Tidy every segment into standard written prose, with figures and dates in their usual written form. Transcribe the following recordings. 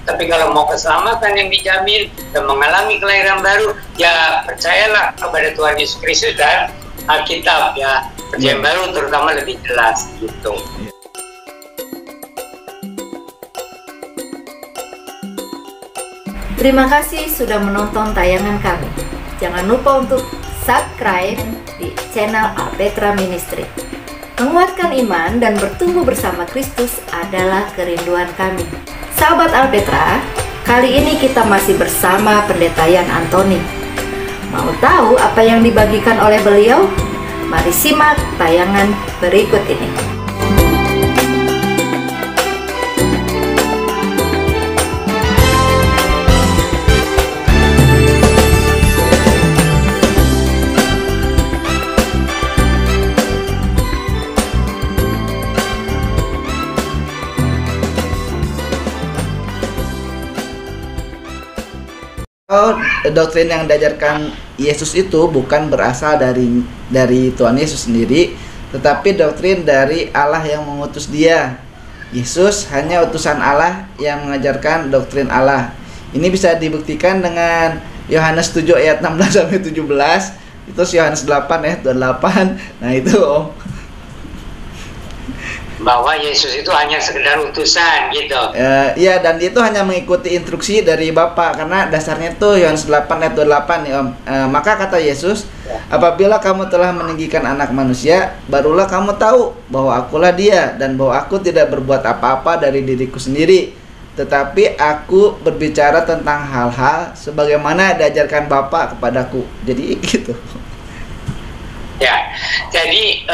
Tapi kalau mau keselamatan yang dijamin dan mengalami kelahiran baru, ya percayalah kepada Tuhan Yesus Kristus dan Alkitab, ya perjanjian baru terutama lebih jelas gitu. Terima kasih sudah menonton tayangan kami. Jangan lupa untuk subscribe di channel Alpetra Ministry. Menguatkan iman dan bertumbuh bersama Kristus adalah kerinduan kami. Sahabat Alpetra, kali ini kita masih bersama Pendeta Yan Antoni. Mau tahu apa yang dibagikan oleh beliau? Mari simak tayangan berikut ini. Doktrin yang diajarkan Yesus itu bukan berasal dari Tuhan Yesus sendiri, tetapi doktrin dari Allah yang mengutus Dia. Yesus hanya utusan Allah yang mengajarkan doktrin Allah. Ini bisa dibuktikan dengan Yohanes 7 ayat 16 sampai 17. Itu Yohanes 8 ayat 28. Nah, itu Om. Bahwa Yesus itu hanya sekedar utusan gitu. Iya, dan dia itu hanya mengikuti instruksi dari Bapa, karena dasarnya itu Yohanes 8 ayat 28 nih Om. Maka kata Yesus, apabila kamu telah meninggikan anak manusia, barulah kamu tahu bahwa akulah Dia, dan bahwa aku tidak berbuat apa-apa dari diriku sendiri, tetapi aku berbicara tentang hal-hal sebagaimana diajarkan Bapa kepadaku. Jadi gitu. Ya, jadi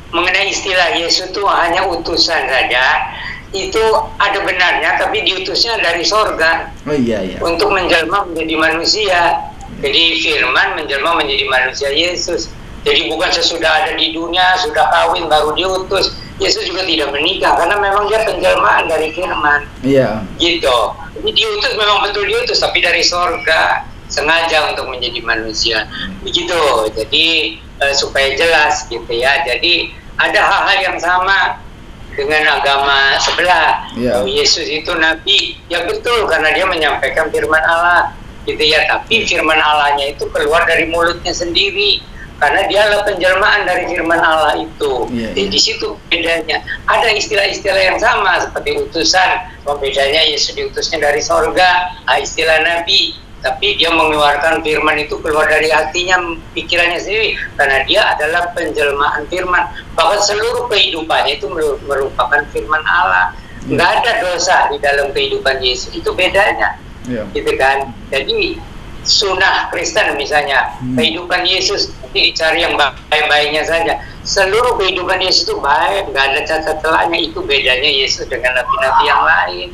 mengenai istilah Yesus itu hanya utusan saja, itu ada benarnya, tapi diutusnya dari sorga. Oh iya. Untuk menjelma menjadi manusia. Jadi firman menjelma menjadi manusia Yesus. Jadi bukan sesudah ada di dunia, sudah kawin baru diutus. Yesus juga tidak menikah, karena memang dia penjelmaan dari firman. Iya. Gitu. Jadi diutus, memang betul diutus, tapi dari sorga, sengaja untuk menjadi manusia. Begitu. Jadi supaya jelas gitu ya. Jadi ada hal-hal yang sama dengan agama sebelah. Yesus itu nabi, ya betul, karena dia menyampaikan firman Allah gitu ya. Tapi firman Allahnya itu keluar dari mulutnya sendiri, karena dia adalah penjelmaan dari firman Allah itu. Jadi di situ bedanya. Ada istilah-istilah yang sama seperti utusan, bedanya Yesus diutusnya dari sorga, istilah nabi, tapi dia mengeluarkan firman itu keluar dari hatinya, pikirannya sendiri, karena dia adalah penjelmaan firman. Bahkan seluruh kehidupannya itu merupakan firman Allah. Nggak ada dosa di dalam kehidupan Yesus, itu bedanya. Gitu kan. Jadi sunnah Kristen misalnya, kehidupan Yesus nanti dicari yang baik-baiknya saja. Seluruh kehidupan Yesus itu baik, nggak ada cacat celahnya. Itu bedanya Yesus dengan nabi-nabi yang lain.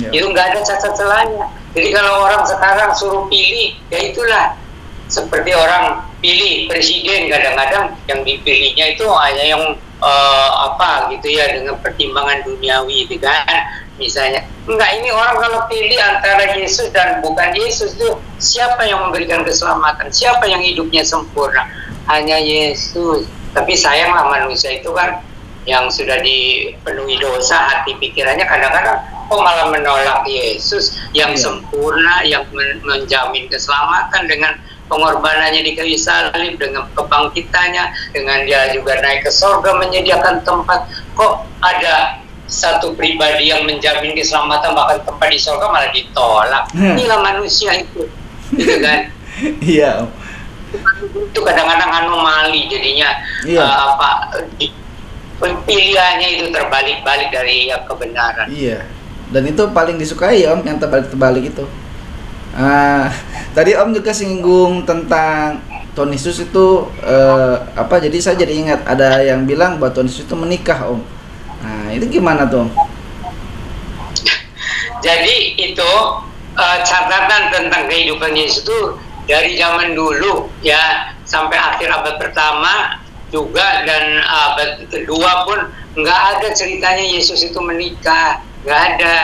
Itu nggak ada cacat celahnya. Jadi kalau orang sekarang suruh pilih, ya itulah seperti orang pilih presiden, kadang-kadang yang dipilihnya itu hanya yang apa gitu ya, dengan pertimbangan duniawi gitu kan. Misalnya, enggak, ini orang kalau pilih antara Yesus dan bukan Yesus itu siapa yang memberikan keselamatan, siapa yang hidupnya sempurna? Hanya Yesus. Tapi sayanglah manusia itu kan yang sudah dipenuhi dosa, hati pikirannya kadang-kadang malah menolak Yesus yang sempurna, yang menjamin keselamatan dengan pengorbanannya di kayu salib, dengan kebangkitannya, dengan dia juga naik ke surga menyediakan tempat. Kok ada satu pribadi yang menjamin keselamatan, bahkan tempat di surga malah ditolak? Inilah manusia itu, gitu kan? Iya. Itu kadang-kadang anomali jadinya. Pilihannya itu terbalik-balik dari yang kebenaran. Iya. Dan itu paling disukai Om, yang terbalik-terbalik itu. Tadi Om juga singgung tentang Tuhan Yesus itu jadi saya jadi ingat ada yang bilang bahwa Tuhan Yesus itu menikah Om. Nah, itu gimana tuh Om? Jadi itu catatan tentang kehidupan Yesus itu dari zaman dulu ya sampai akhir abad pertama juga, dan abad kedua pun nggak ada ceritanya Yesus itu menikah. Nggak ada.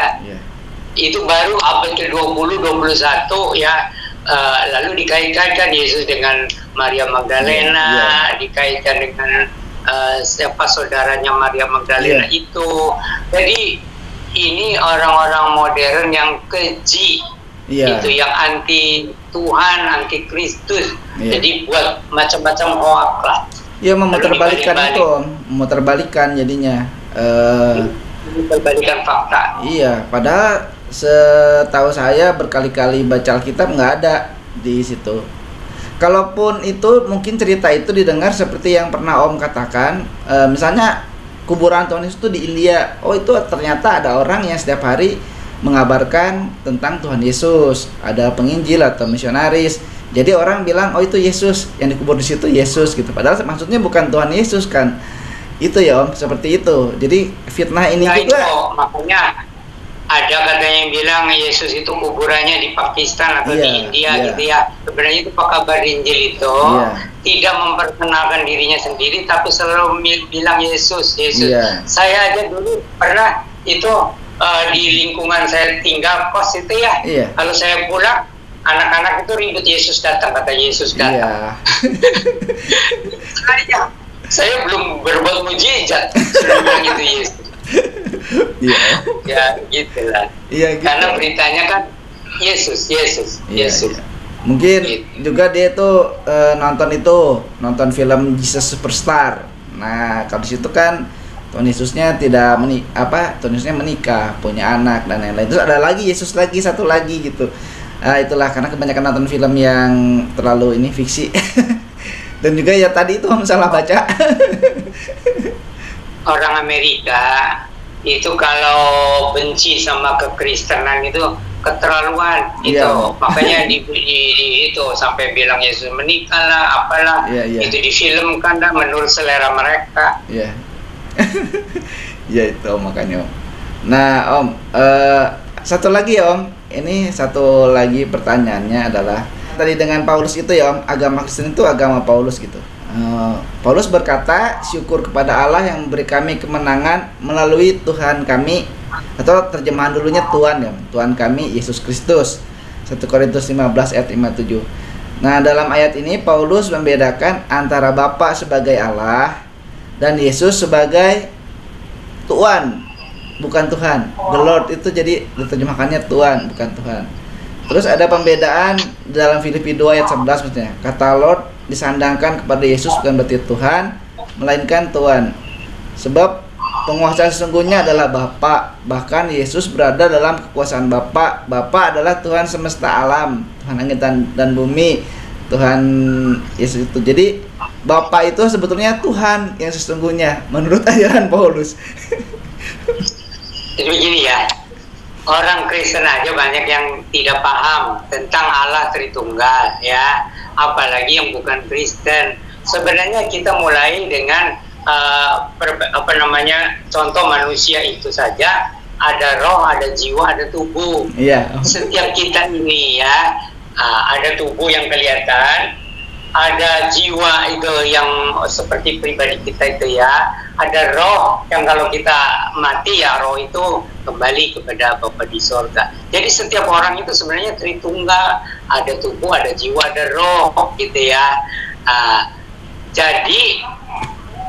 Itu baru abad ke-20, 21 ya. Lalu dikaitkan Yesus dengan Maria Magdalena, dikaitkan dengan siapa saudaranya Maria Magdalena itu. Jadi ini orang-orang modern yang keji, Iya. itu yang anti Tuhan, anti Kristus. Iya. Jadi buat macam-macam hoak lah. Ya memutarbalikkan Lalu itu Om, memutarbalikkan jadinya. Berbalikan fakta. Iya, padahal setahu saya berkali-kali baca Alkitab nggak ada di situ. Kalaupun itu mungkin cerita itu didengar seperti yang pernah Om katakan, misalnya kuburan Tuhan Yesus itu di India. Oh itu ternyata ada orang yang setiap hari mengabarkan tentang Tuhan Yesus, ada penginjil atau misionaris. Jadi orang bilang oh itu Yesus yang dikubur di situ Yesus gitu. Padahal maksudnya bukan Tuhan Yesus kan. Itu ya Om, seperti itu. Jadi fitnah ini Nah, juga. itu makanya ada katanya yang bilang Yesus itu kuburannya di Pakistan atau Iya, di India iya. gitu ya. Sebenarnya itu pekabar Injil itu Iya. tidak memperkenalkan dirinya sendiri, tapi selalu bilang Yesus, Yesus. Iya. Saya aja dulu pernah itu di lingkungan saya tinggal kos itu ya. Iya. Kalau saya pulang, anak-anak itu ribut Yesus datang, kata Yesus datang. Iya. Saya belum berbuat mujizat, sudah bilang itu Yesus. Iya. Ya gitulah. Iya gitu. Karena beritanya kan Yesus, Yesus, Iya, Yesus. iya. Mungkin juga dia tuh nonton film Jesus Superstar. Nah, kalau di situ kan Tuhan Yesusnya Tuhan Yesusnya menikah, punya anak dan lain-lain. Terus ada lagi Yesus lagi satu lagi gitu. Itulah karena kebanyakan nonton film yang terlalu ini fiksi. Dan juga ya tadi itu salah baca. Orang Amerika itu kalau benci sama kekristenan itu keterlaluan itu. Iya. Makanya di itu sampai bilang Yesus menikah lah, apalah. Iya, iya. Itu difilmkan dah menurut selera mereka. Iya. Ya itu Om, makanya Om. Nah Om, satu lagi ya Om. Ini satu lagi pertanyaannya adalah tadi dengan Paulus itu ya Om, agama Kristen itu agama Paulus gitu. Paulus berkata, syukur kepada Allah yang memberi kami kemenangan melalui Tuhan kami, atau terjemahan dulunya Tuhan ya, Tuhan kami Yesus Kristus. 1 Korintus 15 ayat 57. Nah, dalam ayat ini Paulus membedakan antara Bapa sebagai Allah dan Yesus sebagai Tuhan, bukan Tuhan. The Lord itu jadi diterjemahkannya Tuhan, bukan Tuhan. Terus ada pembedaan dalam Filipi 2 ayat 11 maksudnya. Kata Lord disandangkan kepada Yesus bukan berarti Tuhan, melainkan Tuhan. Sebab penguasa sesungguhnya adalah Bapa. Bahkan Yesus berada dalam kekuasaan Bapa. Bapa adalah Tuhan semesta alam, Tuhan langit dan bumi. Tuhan Yesus itu. Jadi Bapa itu sebetulnya Tuhan yang sesungguhnya menurut ajaran Paulus. Jadi begini ya, orang Kristen aja banyak yang tidak paham tentang Allah Tritunggal ya, apalagi yang bukan Kristen. Sebenarnya kita mulai dengan contoh manusia itu saja, ada roh, ada jiwa, ada tubuh. Iya. Setiap kita ini ya, ada tubuh yang kelihatan, ada jiwa itu yang seperti pribadi kita itu ya, ada roh yang kalau kita mati ya roh itu kembali kepada Bapa di sorga. Jadi setiap orang itu sebenarnya Tritunggal, ada tubuh, ada jiwa, ada roh gitu ya. Jadi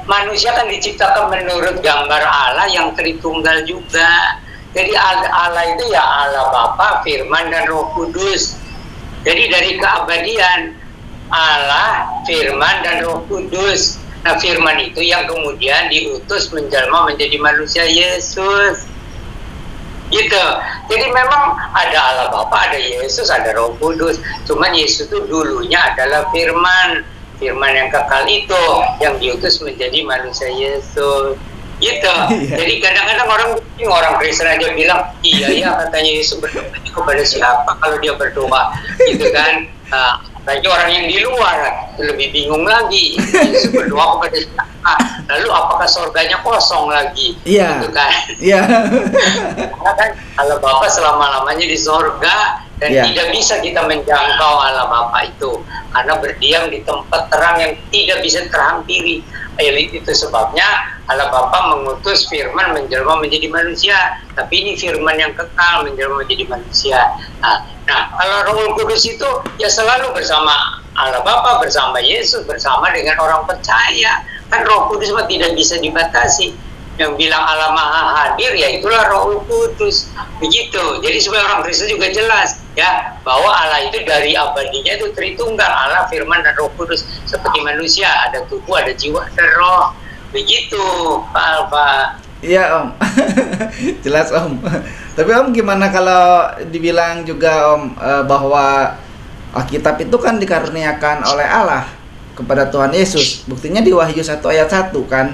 manusia kan diciptakan menurut gambar Allah yang Tritunggal juga. Jadi Allah itu ya Allah Bapa, Firman dan Roh Kudus. Jadi dari keabadian Allah, Firman dan Roh Kudus. Nah, Firman itu yang kemudian diutus menjelma menjadi manusia Yesus. Gitu. Jadi memang ada Allah Bapa, ada Yesus, ada Roh Kudus. Cuman Yesus itu dulunya adalah Firman. Firman yang kekal itu yang diutus menjadi manusia Yesus. Gitu. Jadi kadang-kadang orang Kristen aja bilang, iya ya katanya Yesus berdoa kepada siapa kalau dia berdoa, gitu kan? Bagi orang yang di luar lebih bingung lagi, Yesus berdoa kepada siapa? Lalu apakah surganya kosong lagi? Iya. Gitu kan? Iya. Karena kan Allah Bapa selama-lamanya di surga dan Iya. tidak bisa kita menjangkau Allah Bapa itu karena berdiam di tempat terang yang tidak bisa terhampiri. Itu sebabnya Allah Bapa mengutus Firman menjelma menjadi manusia, tapi ini Firman yang kekal menjelma menjadi manusia. Nah, kalau Roh Kudus itu ya selalu bersama Allah Bapa, bersama Yesus, bersama dengan orang percaya. Kan Roh Kudus tidak bisa dibatasi. yang bilang Allah Maha Hadir, ya itulah Roh Kudus. Begitu. Jadi supaya orang Kristen juga jelas ya bahwa Allah itu dari abadinya itu Tritunggal, Allah, Firman, dan Roh Kudus. Seperti manusia, ada tubuh, ada jiwa, ada roh. Begitu, Pak Alfa. Iya Om, jelas Om. Tapi Om, gimana kalau dibilang juga Om bahwa Alkitab itu kan dikaruniakan oleh Allah kepada Tuhan Yesus. Buktinya di Wahyu 1 ayat 1 kan.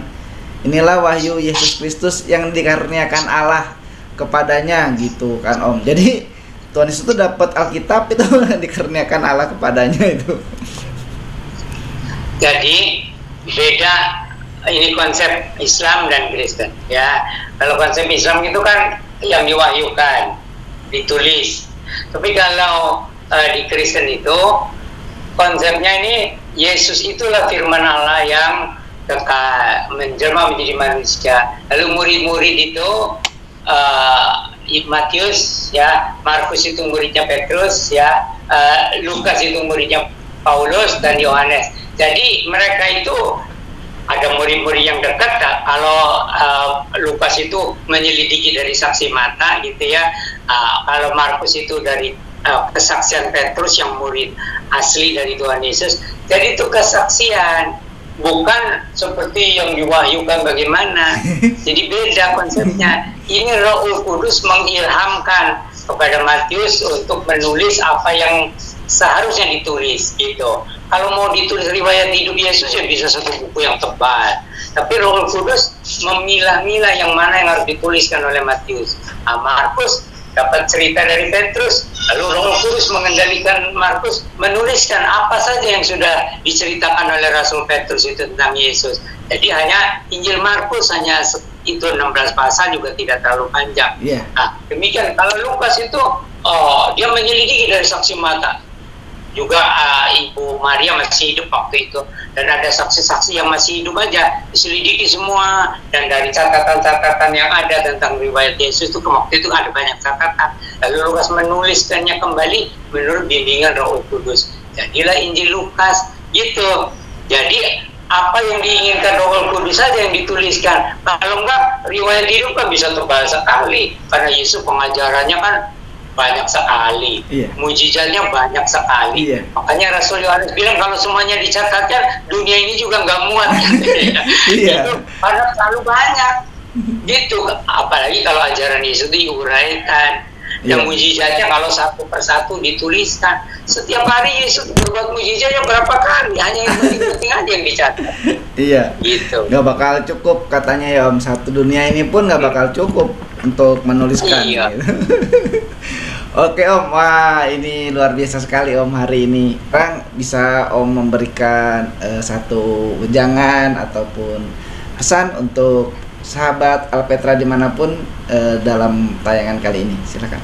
Inilah wahyu Yesus Kristus yang dikaruniakan Allah kepadanya gitu kan Om. Jadi Tuhan Yesus itu dapat Alkitab itu dikaruniakan Allah kepadanya itu. Jadi beda ini konsep Islam dan Kristen ya. Kalau konsep Islam itu kan yang diwahyukan, ditulis. Tapi kalau di Kristen itu konsepnya ini Yesus itulah firman Allah yang kekal menjelma menjadi manusia. Lalu murid-murid itu Matius ya, Markus itu muridnya Petrus ya, Lukas itu muridnya Paulus dan Yohanes. Jadi mereka itu ada murid-murid yang dekat. Kalau Lukas itu menyelidiki dari saksi mata gitu ya. Kalau Markus itu dari kesaksian Petrus yang murid asli dari Tuhan Yesus. Jadi itu kesaksian, bukan seperti yang diwahyukan bagaimana. Jadi beda konsepnya. Ini Roh Kudus mengilhamkan kepada Matius untuk menulis apa yang seharusnya ditulis gitu. Kalau mau ditulis riwayat hidup Yesus ya bisa satu buku yang tebal. Tapi Roh Kudus memilah-milah yang mana yang harus dituliskan oleh Matius. Markus dapat cerita dari Petrus, lalu Roh Kudus mengendalikan Markus menuliskan apa saja yang sudah diceritakan oleh Rasul Petrus itu tentang Yesus. Jadi hanya Injil Markus hanya itu 16 pasal, juga tidak terlalu panjang. Yeah. Nah, demikian kalau Lukas itu dia menyelidiki dari saksi mata. Juga Ibu Maria masih hidup waktu itu, dan ada saksi-saksi yang masih hidup aja, diselidiki semua. Dan dari catatan-catatan yang ada tentang riwayat Yesus itu waktu itu ada banyak catatan. Lalu Lukas menuliskannya kembali menurut bimbingan Roh Kudus. Jadilah Injil Lukas gitu. Jadi apa yang diinginkan Roh Kudus saja yang dituliskan. Kalau enggak, riwayat hidup kan bisa tebal sekali, karena Yesus pengajarannya kan banyak sekali, mujizatnya banyak sekali. Makanya Rasul Yohanes bilang kalau semuanya dicatatkan, dunia ini juga nggak muat. Itu karena terlalu banyak. Gitu. Apalagi kalau ajaran Yesus diuraikan. Dan mujizatnya kalau satu persatu dituliskan. Setiap hari Yesus berbuat mujizatnya berapa kali? Hanya yang penting-penting aja yang dicatat. Iya. Gitu. Nggak bakal cukup katanya ya Om. Satu dunia ini pun nggak bakal cukup untuk menuliskan. Iya. Gitu. Oke Om, wah ini luar biasa sekali Om hari ini. Sekarang bisa Om memberikan satu wejangan ataupun pesan untuk sahabat Alpetra dimanapun dalam tayangan kali ini, silakan.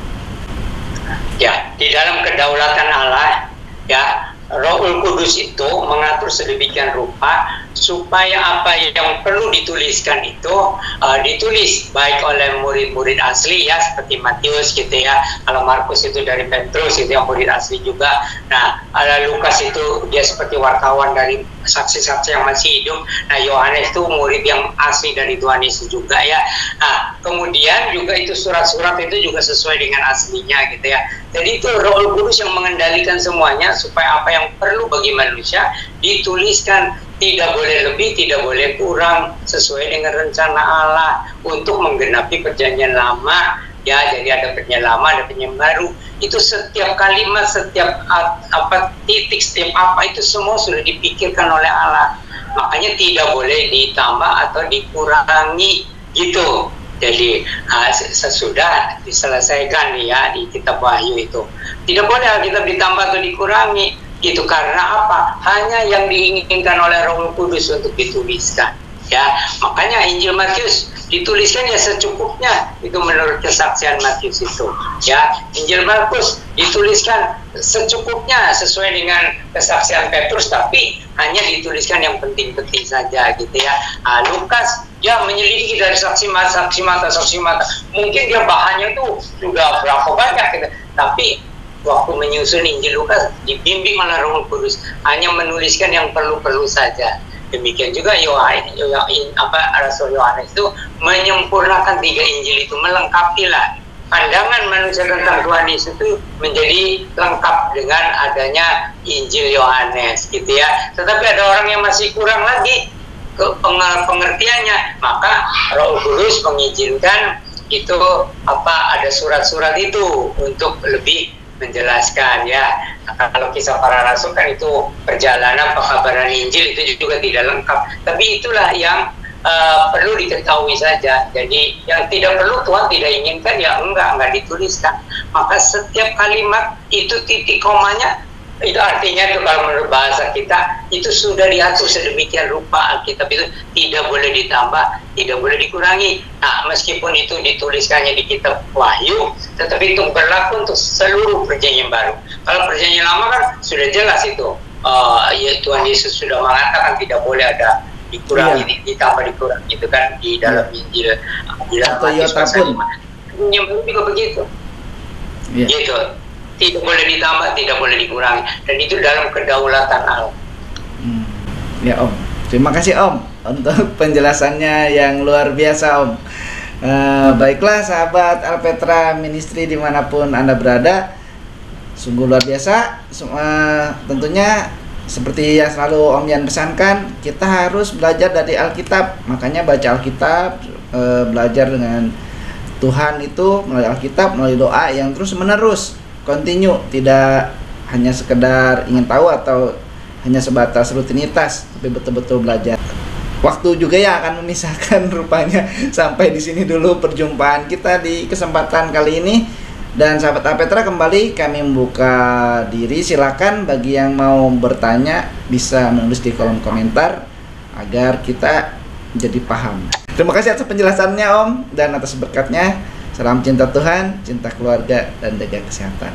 Ya, di dalam kedaulatan Allah, ya, Roh Kudus itu mengatur sedemikian rupa supaya apa yang perlu dituliskan itu ditulis baik oleh murid-murid asli ya, seperti Matius gitu ya. Kalau Markus itu dari Petrus itu yang murid asli juga. Nah, Lukas itu dia seperti wartawan dari saksi-saksi yang masih hidup. Nah, Yohanes itu murid yang asli dari Tuhan Yesus juga ya. Nah, kemudian juga itu surat-surat itu juga sesuai dengan aslinya gitu ya. Jadi itu Roh Kudus yang mengendalikan semuanya supaya apa yang perlu bagi manusia dituliskan. Tidak boleh lebih, tidak boleh kurang, sesuai dengan rencana Allah untuk menggenapi perjanjian lama. Ya, jadi ada perjanjian lama, ada perjanjian baru. Itu setiap kalimat, setiap titik, setiap apa itu semua sudah dipikirkan oleh Allah. Makanya tidak boleh ditambah atau dikurangi gitu. Jadi sesudah diselesaikan ya di kitab Wahyu itu, tidak boleh kita ditambah atau dikurangi. Itu karena apa? Hanya yang diinginkan oleh Roh Kudus untuk dituliskan. Ya, makanya Injil Matius dituliskan ya secukupnya, itu menurut kesaksian Matius itu. Ya, Injil Markus dituliskan secukupnya sesuai dengan kesaksian Petrus, tapi hanya dituliskan yang penting-penting saja gitu ya. Lukas ya menyelidiki dari saksi mata. Mungkin dia bahannya tuh sudah berapa banyak gitu. Tapi waktu menyusun Injil Lukas dibimbing oleh Roh Kudus, hanya menuliskan yang perlu-perlu saja. Demikian juga Rasul Yohanes itu menyempurnakan 3 Injil itu, melengkapilah. Pandangan manusia tentang Tuhan Yesus itu menjadi lengkap dengan adanya Injil Yohanes, gitu ya. Tetapi ada orang yang masih kurang lagi ke pengertiannya, maka Roh Kudus mengizinkan itu ada surat-surat itu untuk lebih menjelaskan, ya. Nah, kalau Kisah Para Rasul kan itu perjalanan pengkabaran Injil, itu juga tidak lengkap. Tapi itulah yang perlu diketahui saja. Jadi yang tidak perlu Tuhan tidak inginkan, ya enggak dituliskan. Maka setiap kalimat itu titik komanya, itu artinya itu kalau menurut bahasa kita itu sudah diatur sedemikian rupa. Alkitab itu tidak boleh ditambah, tidak boleh dikurangi. Nah, meskipun itu dituliskannya di kitab Wahyu, tetapi itu berlaku untuk seluruh perjanjian baru. Kalau perjanjian lama kan sudah jelas itu, ya Tuhan Yesus sudah mengatakan tidak boleh ada dikurangi, ditambah dikurangi, itu kan di dalam Injil, di dalam Matius pasal 5. Yang baru juga begitu, gitu. Tidak boleh ditambah, tidak boleh dikurangi, dan itu dalam kedaulatan Allah. Ya Om, terima kasih Om untuk penjelasannya yang luar biasa Om. Baiklah sahabat Alpetra Ministry dimanapun Anda berada, sungguh luar biasa. Tentunya seperti yang selalu Om Yan pesankan, kita harus belajar dari Alkitab. Makanya baca Alkitab, belajar dengan Tuhan itu melalui Alkitab, melalui doa yang terus menerus, continue, tidak hanya sekedar ingin tahu atau hanya sebatas rutinitas, tapi betul-betul belajar. Waktu juga yang akan memisahkan rupanya. Sampai di sini dulu perjumpaan kita di kesempatan kali ini. Dan sahabat Alpetra, kembali kami membuka diri, silakan bagi yang mau bertanya bisa menulis di kolom komentar agar kita jadi paham. Terima kasih atas penjelasannya Om dan atas berkatnya. Salam cinta Tuhan, cinta keluarga, dan jaga kesehatan.